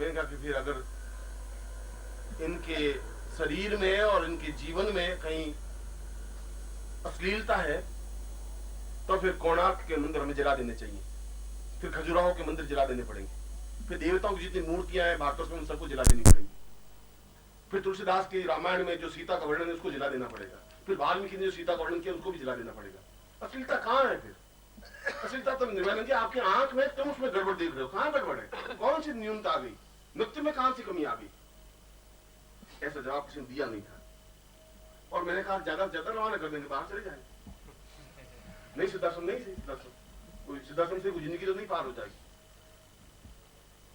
मैंने कहा कि फिर अगर इनके शरीर में और इनके जीवन में कहीं अश्लीलता है तो फिर कोणार्क के मंदिर हमें जला देने चाहिए, फिर खजुराहो के मंदिर जला देने पड़ेंगे, फिर देवताओं की जितनी मूर्तियां हैं भारत में उन सबको जला देनी पड़ेगी, फिर तुलसीदास की रामायण में जो सीता का वर्णन है उसको जला देना पड़ेगा, फिर वाल्मीकि ने जो सीता का वर्णन किया उसको भी जला देना पड़ेगा। अश्लीलता कहाँ है? फिर अश्लीलता तो निर्माण की आपकी आंख में तुम उसमें गड़बड़ देख रहे हो, कहाँ गड़बड़ है? कौन सी न्यूनता आ गई? नृत्य में कहां सी कमी आ गई? ऐसा जवाब किसी ने दिया नहीं था। और मैंने कहा ज्यादा से ज्यादा रवाना कर देंगे, बाहर चले जाए। नहीं सिद्धाश्रम, नहीं सिद्धाश्रम से कोई जिंदगी तो नहीं पार हो जाएगी।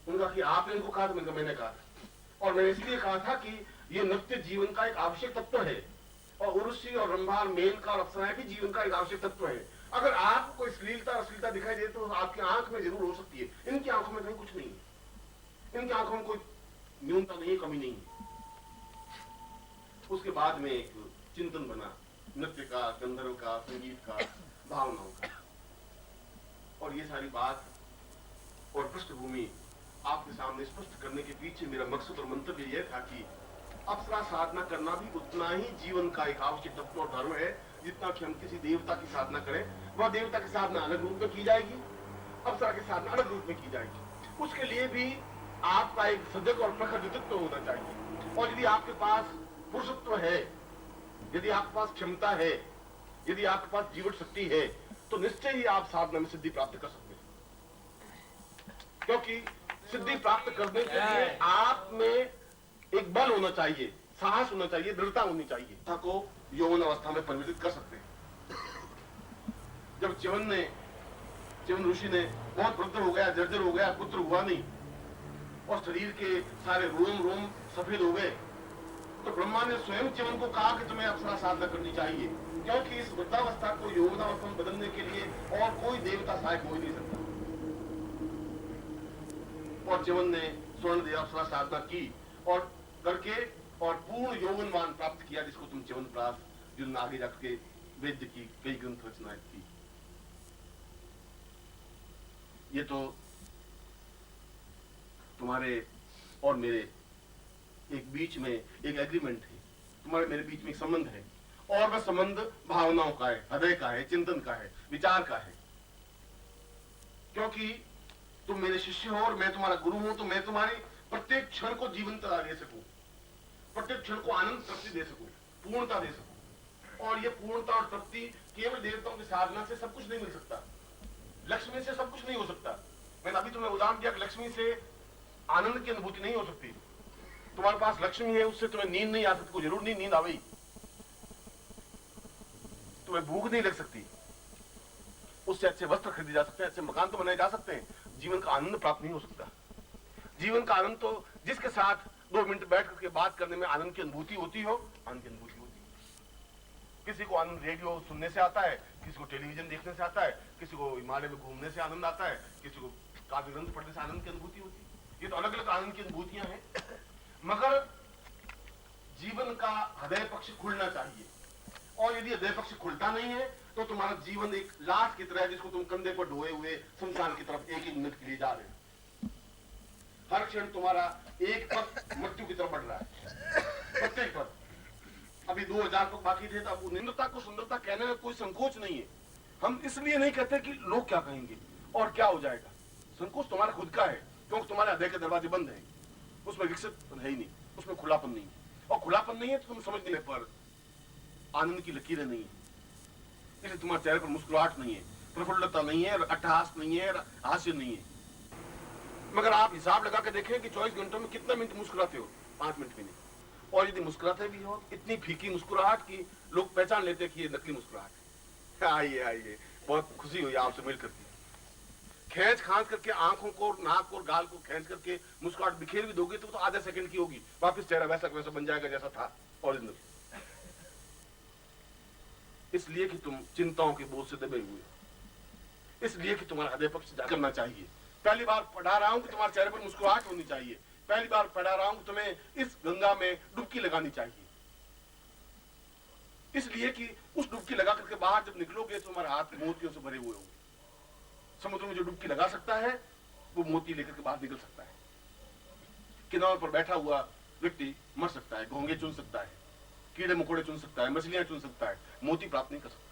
उनका कि आपने इनको कहा, मैंने कहा, और मैंने इसलिए कहा था कि ये नृत्य जीवन का एक आवश्यक तत्व है, और उर्वशी और रंभा, मेनका और अप्सराएं भी जीवन का एक आवश्यक तत्व है। अगर आपको कोई श्लीलता अश्लीलता दिखाई दे तो आपकी आंख में जरूर हो सकती है, इनकी आंखों में कहीं कुछ नहीं है, इनकी आंखों में कोई न्यूनता नहीं है, कमी नहीं है। उसके बाद में एक चिंतन बना नृत्य का, गंधर्व का, संगीत का, भावनाओं का, और ये सारी बात और पृष्ठभूमि आपके सामने स्पष्ट करने के पीछे मेरा मकसद और मंतव्य यह था कि अप्सरा साधना करना भी उतना ही जीवन का एक आवश्यक तत्व और धर्म है जितना कि हम किसी देवता की साधना करें। वह देवता की साधना अलग रूप में की जाएगी, अप्सरा की साधना अलग रूप में की जाएगी। उसके लिए भी आपका एक सजग और प्रखर व्यक्तित्व होना चाहिए, और यदि आपके पास पुरुषत्व है, यदि आपके पास क्षमता है, यदि आपके पास जीवन शक्ति है, तो निश्चय ही आप साधना में सिद्धि प्राप्त कर सकते हैं। क्योंकि सिद्धि प्राप्त करने के लिए आप में एक बल होना चाहिए, साहस होना चाहिए, दृढ़ता होनी चाहिए, को यौवन अवस्था में परिवर्तित कर सकते हैं। जब च्यवन ऋषि ने बहुत वृद्ध हो गया, जर्जर हो गया, पुत्र हुआ नहीं, और शरीर के सारे रोम सफेद हो गए, तो ब्रह्मा ने स्वयं च्यवन को कहा कि तुम्हें अप्सरा साधना करनी चाहिए, क्योंकि इस वृद्धावस्था को यौवनावस्था में बदलने के लिए और कोई देवता सहायक हो ही नहीं सकता। और च्यवन ने स्वर्ण देव अप्सरा साधना की और करके और पूर्ण यौवनवान प्राप्त किया, जिसको तुम च्यवनप्राश, जिन्होंने आगे जाकर के वेद की कई ग्रंथ रचनाएं की। ये तो तुम्हारे और मेरे एक बीच में एक एग्रीमेंट है, तुम्हारे मेरे बीच में एक संबंध है, और वह संबंध भावनाओं का है, हृदय का है, चिंतन का है, विचार का है। क्योंकि तुम मेरे शिष्य हो और मैं तुम्हारा गुरु हूं, तो मैं तुम्हारे प्रत्येक क्षण को जीवंतता दे सकूं, प्रत्येक क्षण को आनंद तृप्ति दे सकूं, पूर्णता दे सकूं। और ये पूर्णता और तृप्ति केवल देवताओं की साधना से सब कुछ नहीं मिल सकता, लक्ष्मी से सब कुछ नहीं हो सकता। मैंने अभी तुम्हें उदाहरण दिया कि लक्ष्मी से आनंद की अनुभूति नहीं हो सकती। तुम्हारे पास लक्ष्मी है, उससे तुम्हें नींद नहीं आ सकती, कोई जरूर नहीं नींद आ गई, तुम्हें भूख नहीं लग सकती, उससे अच्छे वस्त्र खरीदे जा सकते हैं, अच्छे मकान तो बनाए जा सकते हैं, जीवन का आनंद प्राप्त नहीं हो सकता। जीवन का आनंद तो जिसके साथ 2 मिनट बैठ करके बात करने में आनंद की अनुभूति होती हो, आनंद की अनुभूति होती है। किसी को आनंद रेडियो सुनने से आता है, किसी को टेलीविजन देखने से आता है, किसी को हिमालय में घूमने से आनंद आता है, किसी को काव्य ग्रंथ पढ़ने से आनंद की अनुभूति होती है। ये तो अलग अलग आनंद की अनुभूतियां हैं, मगर जीवन का हृदय पक्ष खुलना चाहिए। और यदि हृदय पक्ष खुलता नहीं है तो तुम्हारा जीवन एक लाश की तरह है, जिसको तुम कंधे पर ढोए हुए शमशान की तरफ एक मिनट के लिए जा रहे हो। हर क्षण तुम्हारा एक पद मृत्यु की तरफ बढ़ रहा है, प्रत्येक पद। अभी 2000 पद बाकी थे, तो अब निंदता को सुंदरता कहने में कोई संकोच नहीं है। हम इसलिए नहीं कहते कि लोग क्या कहेंगे और क्या हो जाएगा। संकोच तुम्हारा खुद का है, क्योंकि तुम्हारे हृदय के दरवाजे बंद है, उसमें विकसित है ही नहीं, उसमें खुलापन नहीं है। और खुलापन नहीं है तो तुम समझ नहीं पर आनंद की लकीरें नहीं है, इसलिए तुम्हारे चेहरे पर मुस्कुराहट नहीं है, प्रफुल्लता नहीं है, अट्टहास नहीं है, हास्य नहीं है। मगर आप हिसाब लगा के देखें कि 24 घंटों में कितना मिनट मुस्कुराते हो? 5 मिनट भी नहीं। और यदि मुस्कुराते भी हो, इतनी फीकी मुस्कुराहट की लोग पहचान लेते हैं कि ये नकली मुस्कुराहट है। आइए, बहुत खुशी हुई आपसे मिलकर के। खींच खांच करके आंखों को, नाक और गाल को खींच करके मुस्कुराहट बिखेर भी दोगे तो आधे सेकंड की होगी, वापस चेहरा वैसा वैसा बन जाएगा जैसा था ओरिजिनल। इसलिए कि तुम चिंताओं के बोझ से दबे हुए, इसलिए कि तुम्हारा हृदय पक्ष करना चाहिए। पहली बार पढ़ा रहा हूं कि तुम्हारे चेहरे पर मुस्कुराहट होनी चाहिए, पहली बार पढ़ा रहा हूं कि तुम्हें इस गंगा में डुबकी लगानी चाहिए, इसलिए कि उस डुबकी लगा करके बाहर जब निकलोगे तो तुम्हारे हाथ मोतियों से भरे हुए होंगे। समुद्र में जो डुबकी लगा सकता है वो मोती लेकर के बाहर निकल सकता है। किनारों पर बैठा हुआ व्यक्ति मर सकता है, घोंगे चुन सकता है, कीड़े मकोड़े चुन सकता है, मछलियां चुन सकता है, मोती प्राप्त नहीं कर सकता।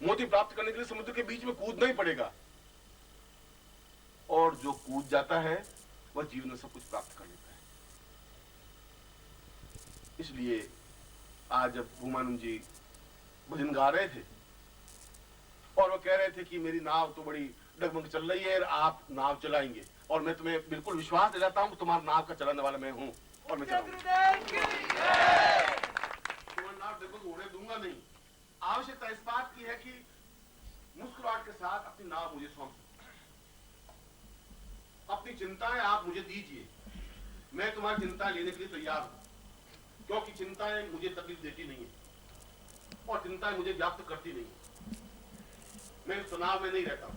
मोती प्राप्त करने के लिए समुद्र के बीच में कूदना ही पड़ेगा, और जो कूद जाता है वह जीवन में सब कुछ प्राप्त कर लेता है। इसलिए आज जब भूमानंद जी भजन गा रहे थे और वो कह रहे थे कि मेरी नाव तो बड़ी डगमग चल रही है, आप नाव चलाएंगे, और मैं तुम्हें बिल्कुल विश्वास दिलाता हूं कि तुम्हारा नाव का चलाने वाला मैं हूं, और मैं चलाऊंगा। तुम्हारा नाव डगमग होने दूंगा नहीं। आवश्यकता इस बात की है कि मुस्कुराहट के साथ अपनी नाव मुझे सौंप, अपनी चिंताएं आप मुझे दीजिए, मैं तुम्हारी चिंता लेने के लिए तैयार हूं, क्योंकि चिंताएं मुझे तकलीफ देती नहीं है और चिंताएं मुझे व्याप्त करती नहीं है। मैं तनाव में नहीं रहता हूं,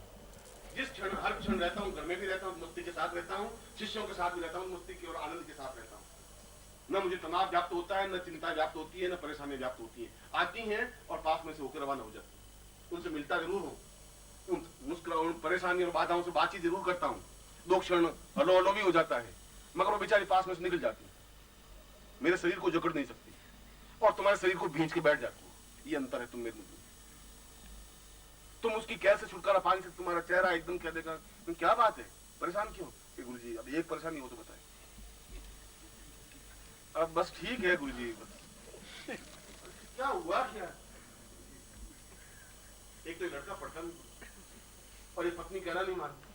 जिस क्षण हर क्षण रहता हूं, घर में भी रहता हूं मस्ती के साथ रहता हूं, शिष्यों के साथ भी रहता हूं मस्ती के और आनंद के साथ रहता हूं। न मुझे तनाव व्याप्त होता है, न चिंता व्याप्त होती है, न परेशानियां व्याप्त होती है। आती हैं और पास में से होकर रवाना हो जाती है। उनसे मिलता जरूर हूं, उन मुस्कुराहट, परेशानी और बाधाओं से बातचीत जरूर करता हूं, 2 क्षण हलो हलो भी हो जाता है, मगर वो बेचारी पास में से निकल जाती है, मेरे शरीर को जकड़ नहीं सकती और तुम्हारे शरीर को भींच के बैठ जाती है। ये अंतर है तुम मेरे में। तुम उसकी कैसे छुटकारा पा नहीं सकते। तुम्हारा चेहरा एकदम कह देगा क्या बात है, परेशान क्यों? गुरु जी अब एक परेशानी हो तो बताए। अब बस ठीक है गुरु जी, बस क्या हुआ क्या? एक तो ये लड़का पढ़ता नहीं, और ये पत्नी कहना नहीं मानती,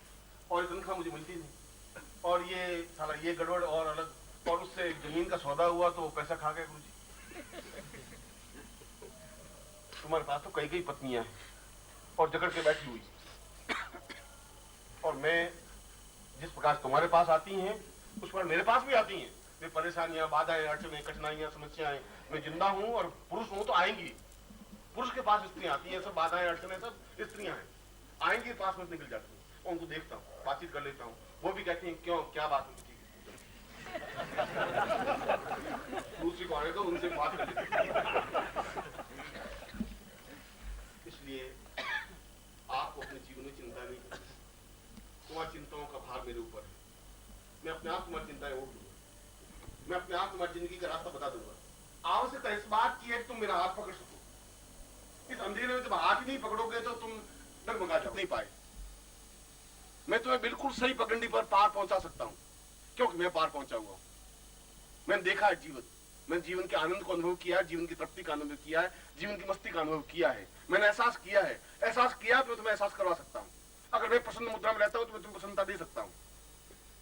और तनख्वाह मुझे मिलती नहीं, और ये साला ये गड़बड़ और अलग, और उससे जमीन का सौदा हुआ तो पैसा खा गए गुरु जी। तुम्हारे पास तो कई कई पत्नियां हैं और जकड़ के बैठी हुई, और मैं जिस प्रकार तुम्हारे पास आती हैं उस पर मेरे पास भी आती हैं। वे परेशानियां, बाधाएं, अड़चने, कठिनाइयां, समस्याएं, मैं जिंदा हूं और पुरुष हूं तो आएंगी। पुरुष के पास स्त्रियां आती हैं, सब बाधाएं, अड़चने सब स्त्रियां हैं, आएंगी, पास में निकल जाती हैं, उनको देखता हूँ, बातचीत कर लेता हूँ, वो भी कहती हैं क्यों, क्या बात है? दूसरी को आने दो, उनसे बात कर लेते। इसलिए आपको अपने जीवन में चिंता नहीं करनी। तुम्हारी चिंताओं का भार मेरे ऊपर है, मैं अपने आप तुम्हारी चिंताएं ओढ़ लूंगा, मैं अपने आप तुम्हारी जिंदगी का रास्ता बता दूंगा। आवश्यकता इस बात की है कि तुम मेरा हाथ पकड़ सको। इस अंधेरे में जब हाथ ही नहीं पकड़ोगे तो तुम डगमगा जाओ नहीं पाए। मैं तुम्हें बिल्कुल सही पगडंडी पर पार पहुंचा सकता हूं, क्योंकि मैं पार पहुंचा हुआ हूं। मैंने देखा है जीवन, मैंने जीवन के आनंद को अनुभव किया है, जीवन की तृप्ति का अनुभव किया है, जीवन की मस्ती का अनुभव किया है, मैंने एहसास किया है। एहसास किया तो मैं तुम्हें एहसास करवा सकता हूं। अगर मैं प्रसन्न मुद्रा में रहता हूं तो मैं तुम्हें प्रसन्नता दे सकता हूं,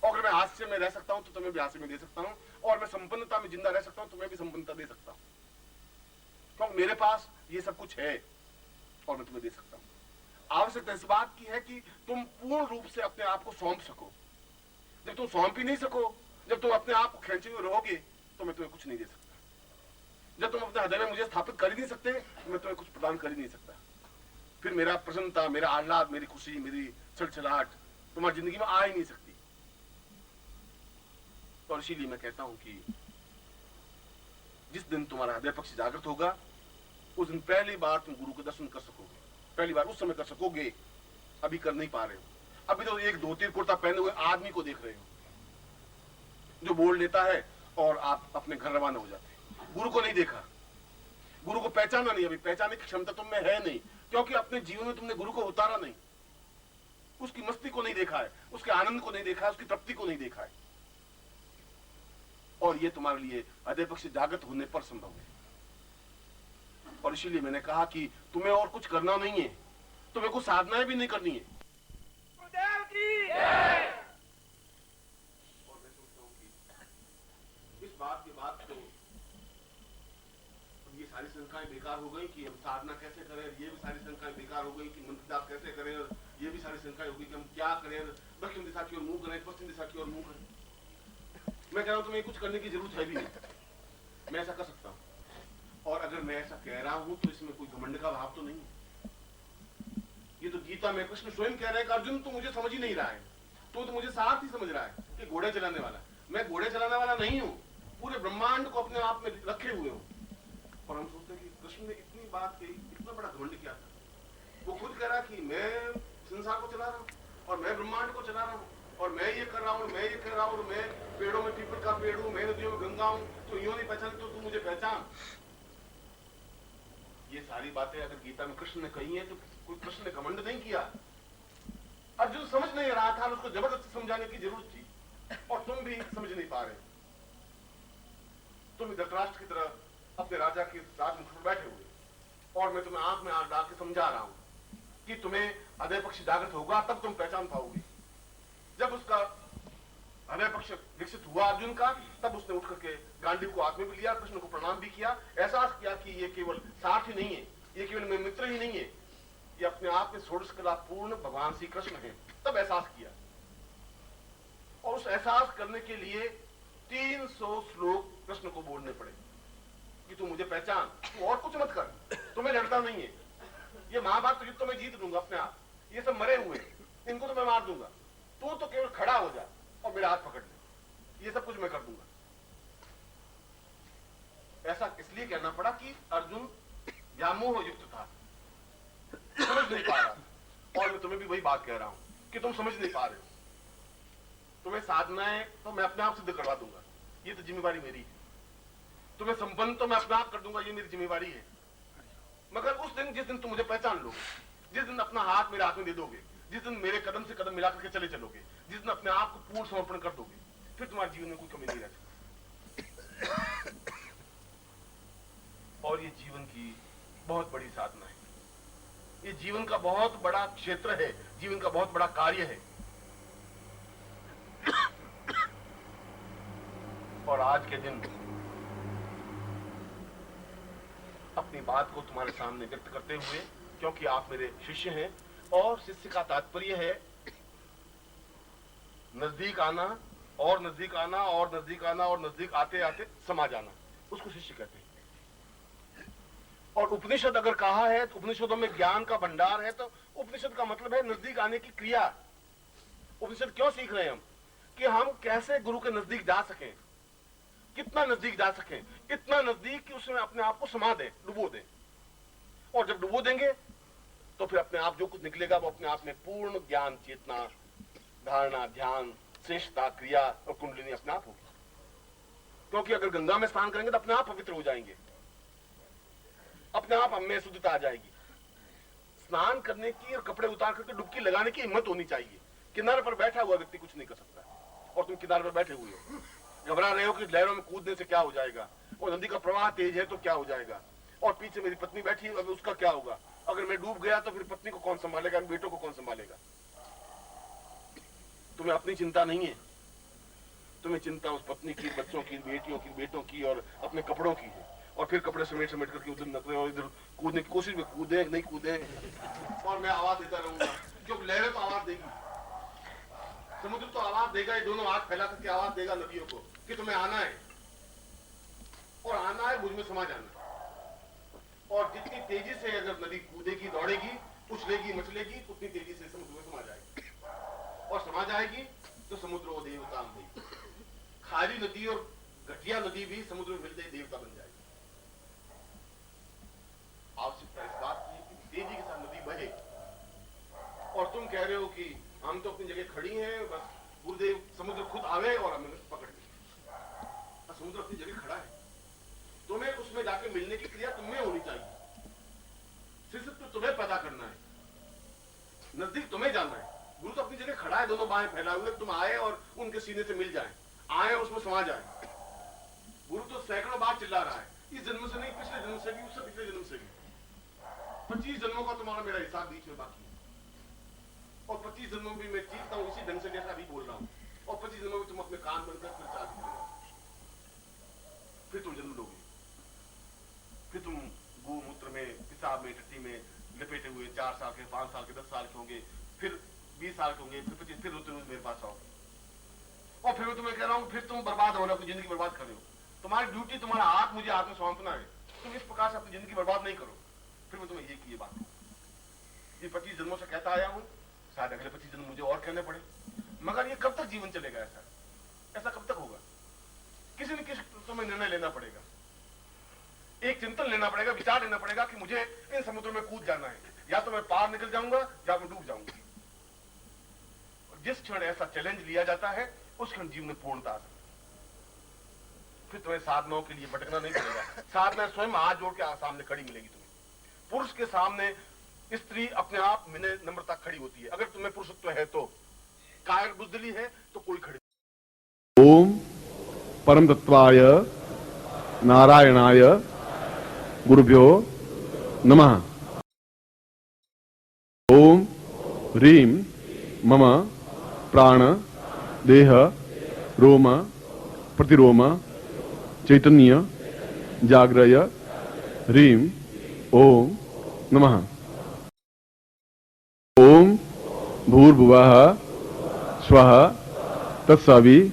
और अगर मैं हास्य में रह सकता हूं तो तुम्हें भी हास्य में दे सकता हूं, और मैं संपन्नता में जिंदा रह सकता हूं तो तुम्हें भी संपन्नता दे सकता हूं, क्योंकि मेरे पास ये सब कुछ है और मैं तुम्हें दे सकता हूं। आवश्यकता इस बात की है कि तुम पूर्ण रूप से अपने आप को सौंप सको। जब तुम सौंप ही नहीं सको, जब तुम अपने आप को खेचे हुए रहोगे तो मैं तुम्हें कुछ नहीं दे सकता। जब तुम अपने हृदय में मुझे स्थापित कर ही नहीं सकते तो मैं तुम्हें कुछ प्रदान कर ही नहीं सकता। फिर मेरा प्रसन्नता, मेरा आह्लाद, मेरी खुशी, मेरी छलछलाहट तुम्हारी जिंदगी में आ ही नहीं सकती। और इसीलिए मैं कहता हूं कि जिस दिन तुम्हारा हृदय पक्ष जागृत होगा उस दिन पहली बार तुम गुरु के दर्शन कर सकोगे, पहली बार उस समय कर सकोगे। अभी कर नहीं पा रहे हो। अभी तो एक धोती कुर्ता पहने हुए आदमी को देख रहे हो जो बोल लेता है और आप अपने घर रवाना हो जाते हैं। गुरु को नहीं देखा, गुरु को पहचाना नहीं, अभी पहचानने की क्षमता तुम में है नहीं, क्योंकि अपने जीवन में तुमने गुरु को उतारा नहीं, उसकी मस्ती को नहीं देखा है, उसके आनंद को नहीं देखा है, उसकी तृप्ति को नहीं देखा है। और ये तुम्हारे लिए हृदय पक्ष जागृत होने पर संभव है। और इसीलिए मैंने कहा कि तुम्हें और कुछ करना नहीं है, तुम्हें कुछ साधनाएं भी नहीं करनी है। और मैं सोचता हूं कि इस बात के बाद तो ये सारी शंकाएं बेकार हो गई कि हम साधना कैसे करें, ये भी सारी शंकाएं बेकार हो गई कि मंत्र जाप कैसे करें, ये भी सारी शंकाएं हो गई कि हम क्या करें, दक्षिण दिशा की ओर मुंह करें, पश्चिम दिशा की ओर मुंह करें। मैं कह रहा हूं तुम्हें कुछ करने की जरूरत है भी नहीं, मैं ऐसा कर सकता हूं। और अगर मैं ऐसा कह रहा हूं तो इसमें कोई घमंड का भाव तो नहीं है। ये तो गीता में कृष्ण स्वयं कह रहे हैं कि अर्जुन तो मुझे समझ ही नहीं रहा है, तो मुझे साथ ही समझ रहा है कि घोड़े चलाने वाला। मैं घोड़े चलाने वाला नहीं हूं, पूरे ब्रह्मांड को अपने आप में रखे हुए हूं। और हम सोचते हैं कि कृष्ण ने इतनी बात कही, इतना बड़ा घमंड किया था। वो खुद कह रहा कि मैं संसार को चला रहा हूं और मैं ब्रह्मांड को चला रहा हूं और मैं ये कर रहा हूँ, मैं ये कर रहा हूँ, मैं पेड़ों में पीपल का पेड़ हूँ, मैं नदियों में गंगा हूँ, तो यूं नहीं पहचान तो तू मुझे पहचान। ये सारी बातें अगर गीता में कृष्ण ने कही है तो कोई कृष्ण ने घमंड नहीं किया। अर्जुन समझ नहीं रहा था, उसको जबरदस्ती समझाने की जरूरत थी, और तुम भी समझ नहीं पा रहे। तुम धृतराष्ट्र की तरह अपने राजा के साथ मुख पर बैठे हुए, और मैं तुम्हें आंख में आंख डाल के समझा रहा हूं कि तुम्हें हृदय पक्ष जागृत होगा तब तुम पहचान पाओगे। जब उसका हृदय पक्ष विकसित हुआ अर्जुन का, तब उसने उठ करके गांडीव को हाथ में भी लिया, कृष्ण को प्रणाम भी किया, एहसास किया कि ये केवल सारथी नहीं है, ये केवल मेरे मित्र ही नहीं है, ये अपने आप में षोडश कला पूर्ण भगवान श्री कृष्ण है। तब एहसास किया, और उस एहसास करने के लिए 300 श्लोक कृष्ण को बोलने पड़े कि तू मुझे पहचान, तू और कुछ मत कर, तुम्हें लड़ता नहीं है, ये महाभारत युद्ध तो मैं जीत लूंगा अपने आप, ये सब मरे हुए इनको तो मैं मार दूंगा, तू तो केवल खड़ा हो जा और मेरा हाथ पकड़ ले, ये सब कुछ मैं कर दूंगा। ऐसा इसलिए कहना पड़ा कि अर्जुन व्यामोह युक्त था, समझ नहीं पा रहा, और मैं तुम्हें भी वही बात कह रहा हूं कि तुम समझ नहीं पा रहे हो। तुम्हें साधना है तो मैं अपने आप सिद्ध करवा दूंगा, ये तो जिम्मेवारी मेरी है। तुम्हें संपन्न तो मैं अपने आप कर दूंगा, ये मेरी जिम्मेवारी है। मगर उस दिन, जिस दिन तुम मुझे पहचान लोगे, जिस दिन अपना हाथ मेरे हाथ में दे दोगे, जिस दिन मेरे कदम से कदम मिला करके चले चलोगे, जिस दिन अपने आप को पूर्ण समर्पण कर दोगे, फिर तुम्हारे जीवन में कोई कमी नहीं रह सकती। और ये जीवन की बहुत बड़ी साधना है, ये जीवन का बहुत बड़ा क्षेत्र है, जीवन का बहुत बड़ा कार्य है। और आज के दिन अपनी बात को तुम्हारे सामने व्यक्त करते हुए, क्योंकि आप मेरे शिष्य हैं, और शिष्य का तात्पर्य है नजदीक आना और नजदीक आना और नजदीक आना और नजदीक आते आते समा जाना, उसको शिष्य कहते हैं। और उपनिषद अगर कहा है तो उपनिषदों में ज्ञान का भंडार है, तो उपनिषद का मतलब है नजदीक आने की क्रिया। उपनिषद क्यों सीख रहे हैं हम? कि हम कैसे गुरु के नजदीक जा सकें, कितना नजदीक जा सकें, इतना नजदीक कि उसमें अपने आप को समा दें, डुबो दें। और जब डुबो देंगे तो फिर अपने आप जो कुछ निकलेगा वो अपने आप में पूर्ण ज्ञान, चेतना, धारणा, ध्यान, श्रेष्ठता, क्रिया और कुंडलिनी अपने आप होगी। क्योंकि अगर गंगा में स्नान करेंगे तो अपने आप पवित्र हो जाएंगे, अपने आप हमें शुद्धता आ जाएगी। स्नान करने की और कपड़े उतार करके डुबकी लगाने की हिम्मत होनी चाहिए। किनारे पर बैठा हुआ व्यक्ति कुछ नहीं कर सकता, और तुम किनारे पर बैठे हुए हो, घबरा रहे हो कि लहरों में कूदने से क्या हो जाएगा, और नदी का प्रवाह तेज है तो क्या हो जाएगा, और पीछे मेरी पत्नी बैठी है, अब उसका क्या होगा, अगर मैं डूब गया तो फिर पत्नी को कौन संभालेगा, बेटों को कौन संभालेगा। तुम्हें अपनी चिंता नहीं है, तुम्हें चिंता उस पत्नी की, बच्चों की, बेटियों की, बेटों की और अपने कपड़ों की है। और फिर कपड़े समेट समेट करके उधर नकले और इधर कूदने की कोशिश में, कूदे नहीं कूदे, और मैं आवाज देता रहूंगा, क्योंकि लहरें तो आवाज देगी, समुद्र तो आवाज देगा, ये दोनों हाथ फैला करके आवाज देगा नदियों को कि तुम्हें आना है, और आना है मुझ में समा जाना। और जितनी तेजी से अगर नदी कूदेगी, दौड़ेगी, उछलेगी, मचलेगी, उतनी तेजी से समुद्र में समा जाएगी, और समा जाएगी तो समुद्र वो देवता देगी। खारी नदी और घटिया नदी भी समुद्र में मिलते ही देवता बन जाएगी। आवश्यकता इस बात की कि तेजी के साथ नदी बहे, और तुम कह रहे हो कि हम तो अपनी जगह खड़ी हैं, बस गुरुदेव समुद्र खुद आवे और हमें पकड़ ले। समुद्र अपनी जगह खड़ा है, तुम्हें उसमें जाके मिलने की क्रिया तुम्हें होनी चाहिए। शिष्यत्व तुम्हें पैदा करना है, नजदीक तुम्हें जाना है। गुरु तो अपनी जगह खड़ा है, दोनों बाहें फैलाए हुए, तुम आए और उनके सीने से मिल जाए, आए और उसमें समा जाए। गुरु तो सैकड़ों बार चिल्ला रहा है, इस जन्म से नहीं, पिछले जन्म से भी, उससे पिछले जन्म से भी। 25 जन्मों का तुम्हारा मेरा हिसाब बीच में बाकी है, और 25 जन्मों में मैं चीखता हूँ इसी ढंग से जैसा अभी बोल रहा हूँ, और 25 जन्मों में तुम अपने कान बंद कर फिर चाहते हो, फिर तुम जन्म लोगे, फिर तुम गोमूत्र में, पिशाब में, टट्टी में लपेटे हुए 4 साल के, 5 साल के, 10 साल के होंगे, फिर 20 साल के होंगे, फिर 25, फिर रोते रोज मेरे पास आओ, और फिर मैं तुम्हें कह रहा हूँ फिर तुम बर्बाद हो रहे हो, अपनी जिंदगी बर्बाद कर रहे हो। तुम्हारी ड्यूटी, तुम्हारा हाथ मुझे हाथ में सौंपना है, तुम इस प्रकार से अपनी जिंदगी बर्बाद नहीं करो। फिर मैं तुम्हें ये बात, ये 25 जन्मों से कहता आया हूँ, शायद अगले 25 जन्म मुझे और कहने पड़े, मगर ये कब तक जीवन चलेगा? ऐसा कब तक होगा? किसी न किसी तुम्हें निर्णय लेना पड़ेगा, एक चिंतन लेना पड़ेगा, विचार लेना पड़ेगा कि मुझे इन समुद्र में कूद जाना है, या तो मैं पार निकल जाऊंगा या मैं डूब जाऊंगा। जिस क्षण ऐसा चैलेंज लिया जाता है उस क्षण जीवन में पूर्णता आ सकती है। फिर तुम्हें साधनाओं के लिए भटकना नहीं पड़ेगा। साधना स्वयं हाथ जोड़ के सामने खड़ी मिलेगी तुम्हें। पुरुष के सामने स्त्री अपने आप विनय नम्रता खड़ी होती है। अगर तुम्हें पुरुषत्व है तो, कायर बुजदली है तो कोई खड़ी। ओम परम तत्वाय नारायणाय गुरुभ्यो नमः। ओम ह्रीं मम प्राण देह रोम प्रतिरोम चैतन्य जाग्रय ह्रीं ओम नमः। ओम भूर्भुवः स्वः तत्सवितुर्वरेण्यं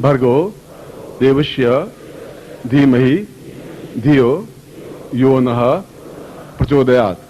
भर्गो देवस्य धीमहि धियो यो नः प्रचोदयात्।